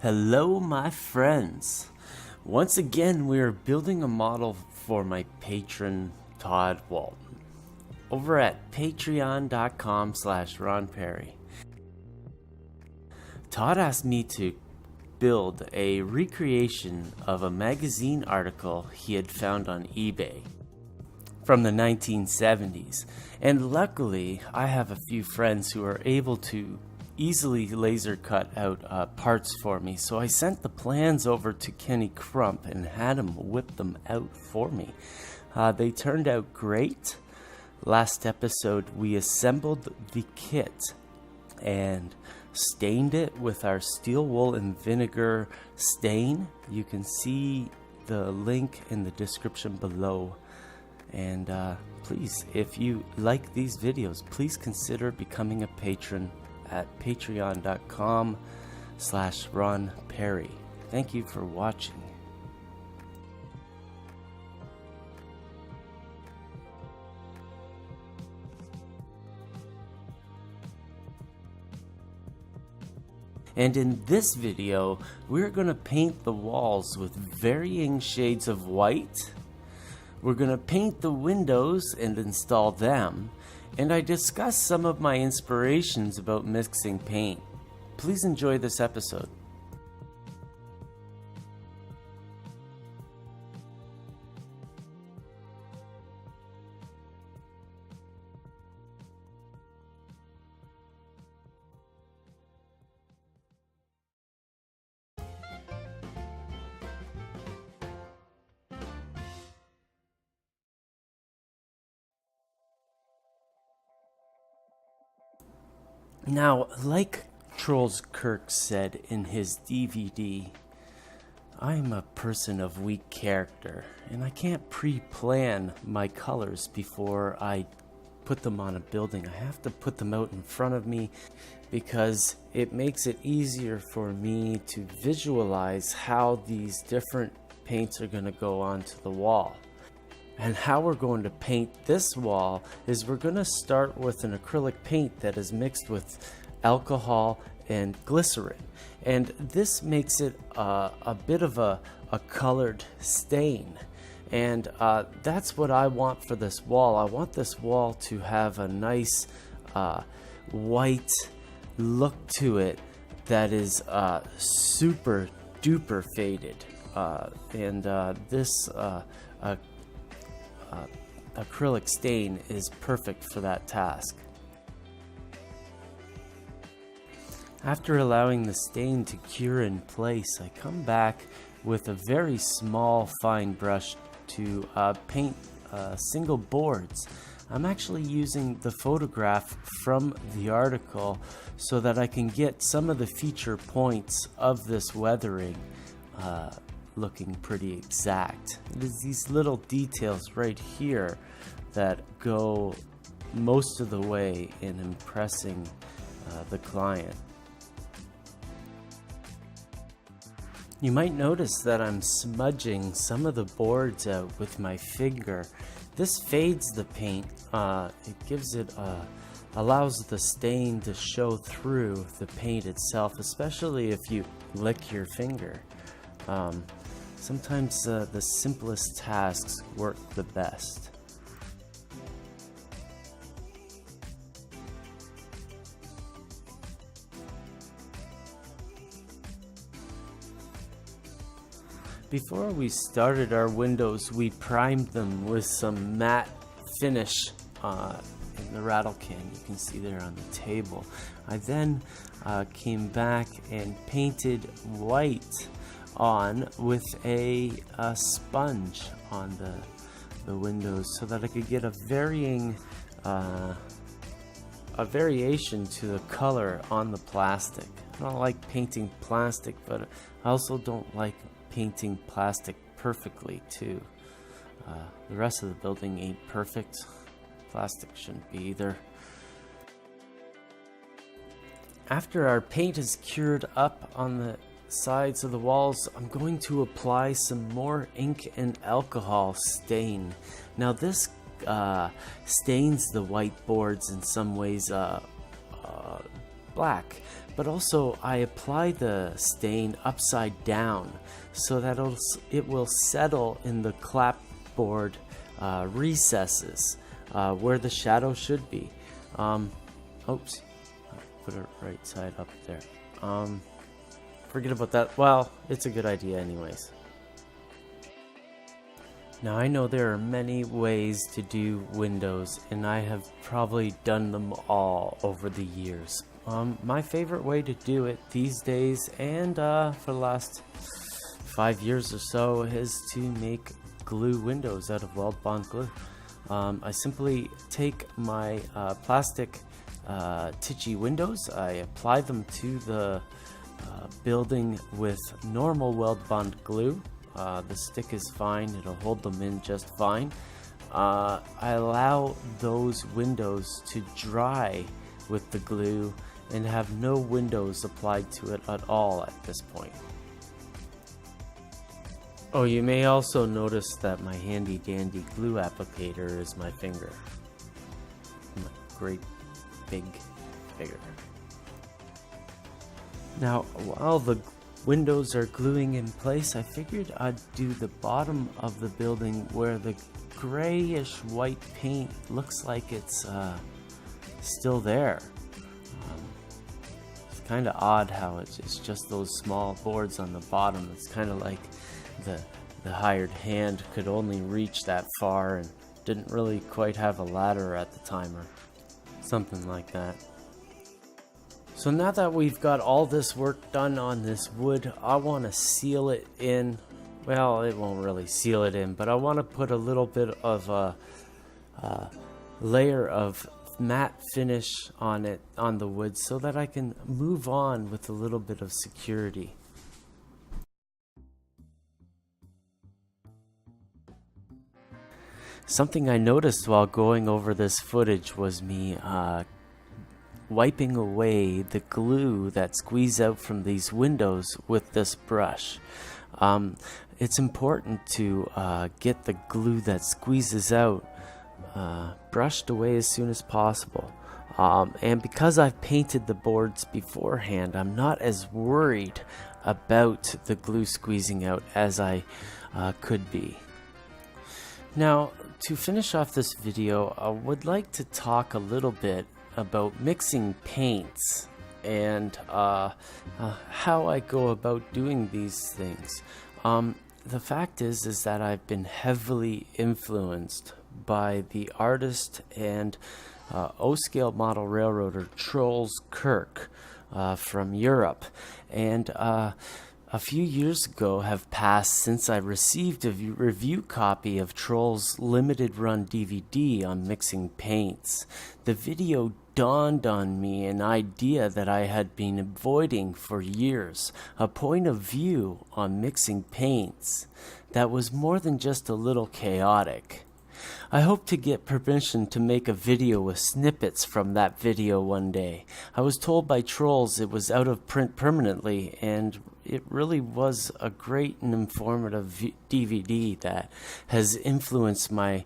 Hello my friends! Once again we are building a model for my patron Todd Walton over at patreon.com/Ron Perry. Todd asked me to build a recreation of a magazine article he had found on eBay from the 1970s, and luckily I have a few friends who are able to easily laser cut out parts for me, so I sent the plans over to Kenny Crump and had him whip them out for me. They turned out great. Last episode we assembled the kit and stained it with our steel wool and vinegar stain. You can see the link in the description below. And please, if you like these videos, please consider becoming a patron at patreon.com/Ron Perry. Thank you for watching. And in this video, we're going to paint the walls with varying shades of white. We're going to paint the windows and install them. And I discuss some of my inspirations about mixing paint. Please enjoy this episode. Now, like Troels Kirk said in his DVD, I'm a person of weak character, and I can't pre-plan my colors before I put them on a building. I have to put them out in front of me because it makes it easier for me to visualize how these different paints are going to go onto the wall. And how we're going to paint this wall is we're going to start with an acrylic paint that is mixed with alcohol and glycerin. And this makes it a bit of a colored stain. And that's what I want for this wall. I want this wall to have a nice white look to it that is super duper faded. This acrylic stain is perfect for that task. After allowing the stain to cure in place, I come back with a very small fine brush to paint single boards. I'm actually using the photograph from the article so that I can get some of the feature points of this weathering looking pretty exact. It is these little details right here that go most of the way in impressing the client. You might notice that I'm smudging some of the boards out with my finger. This fades the paint. It gives it allows the stain to show through the paint itself, especially if you lick your finger. Sometimes the simplest tasks work the best. Before we started our windows, we primed them with some matte finish in the rattle can. You can see there on the table. I then came back and painted white on with a sponge on the windows so that I could get a variation to the color on the plastic. I don't like painting plastic, but I also don't like painting plastic perfectly too. The rest of the building ain't perfect. Plastic shouldn't be either. After our paint is cured up on the sides of the walls, I'm going to apply some more ink and alcohol stain. Now this stains the white boards in some ways black, but also I apply the stain upside down so that it will settle in the clapboard recesses where the shadow should be. Oops, put it right side up there. Forget about that. Well, it's a good idea anyways. Now I know there are many ways to do windows, and I have probably done them all over the years. My favorite way to do it these days, and for the last 5 years or so, is to make glue windows out of weld bond glue. I simply take my plastic Tichy windows, I apply them to the building with normal weld bond glue. The stick is fine, it'll hold them in just fine. I allow those windows to dry with the glue and have no windows applied to it at all at this point. Oh, you may also notice that my handy dandy glue applicator is my finger. My great big finger. Now, while the windows are gluing in place, I figured I'd do the bottom of the building where the grayish white paint looks like it's still there. It's kind of odd how it's just those small boards on the bottom. It's kind of like the hired hand could only reach that far and didn't really quite have a ladder at the time or something like that. So now that we've got all this work done on this wood, I want to seal it in. Well, it won't really seal it in, but I want to put a little bit of a layer of matte finish on it, on the wood, so that I can move on with a little bit of security. Something I noticed while going over this footage was me wiping away the glue that squeezed out from these windows with this brush. It's important to get the glue that squeezes out brushed away as soon as possible. And because I've painted the boards beforehand, I'm not as worried about the glue squeezing out as I could be. Now, to finish off this video, I would like to talk a little bit about mixing paints and how I go about doing these things. The fact is that I've been heavily influenced by the artist and O-scale model railroader Troels Kirk from Europe, and a few years ago have passed since I received a review copy of Troels' limited run DVD on mixing paints. The video dawned on me an idea that I had been avoiding for years, a point of view on mixing paints that was more than just a little chaotic. I hope to get permission to make a video with snippets from that video one day. I was told by Troels it was out of print permanently, and it really was a great and informative DVD that has influenced my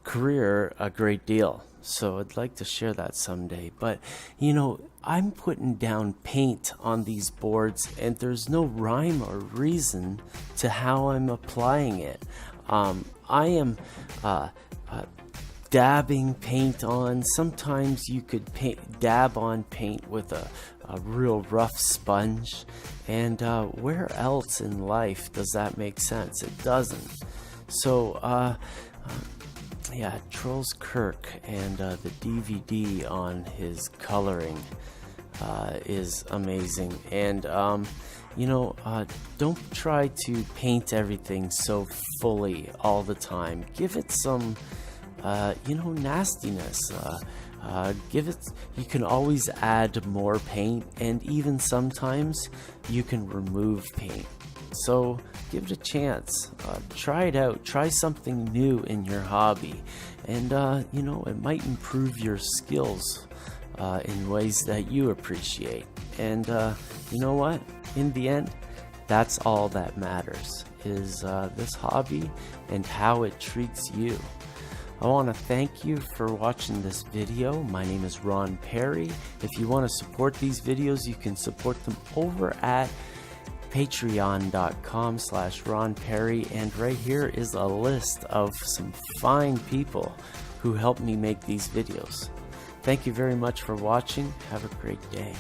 career a great deal. So I'd like to share that someday. But, you know, I'm putting down paint on these boards, and there's no rhyme or reason to how I'm applying it. I am dabbing paint on. Sometimes you could dab on paint with a real rough sponge, and where else in life does that make sense? It doesn't. So yeah, Troels Kirk and the DVD on his coloring is amazing. And you know, don't try to paint everything so fully all the time. Give it some you know, nastiness. Give it, you can always add more paint, and even sometimes you can remove paint. So give it a chance. Try it out. Try something new in your hobby, and you know, it might improve your skills in ways that you appreciate. And you know what? In the end, that's all that matters, is this hobby and how it treats you. I want to thank you for watching this video. My name is Ron Perry. If you want to support these videos, you can support them over at patreon.com/Ron Perry, and right here is a list of some fine people who helped me make these videos. Thank you very much for watching. Have a great day.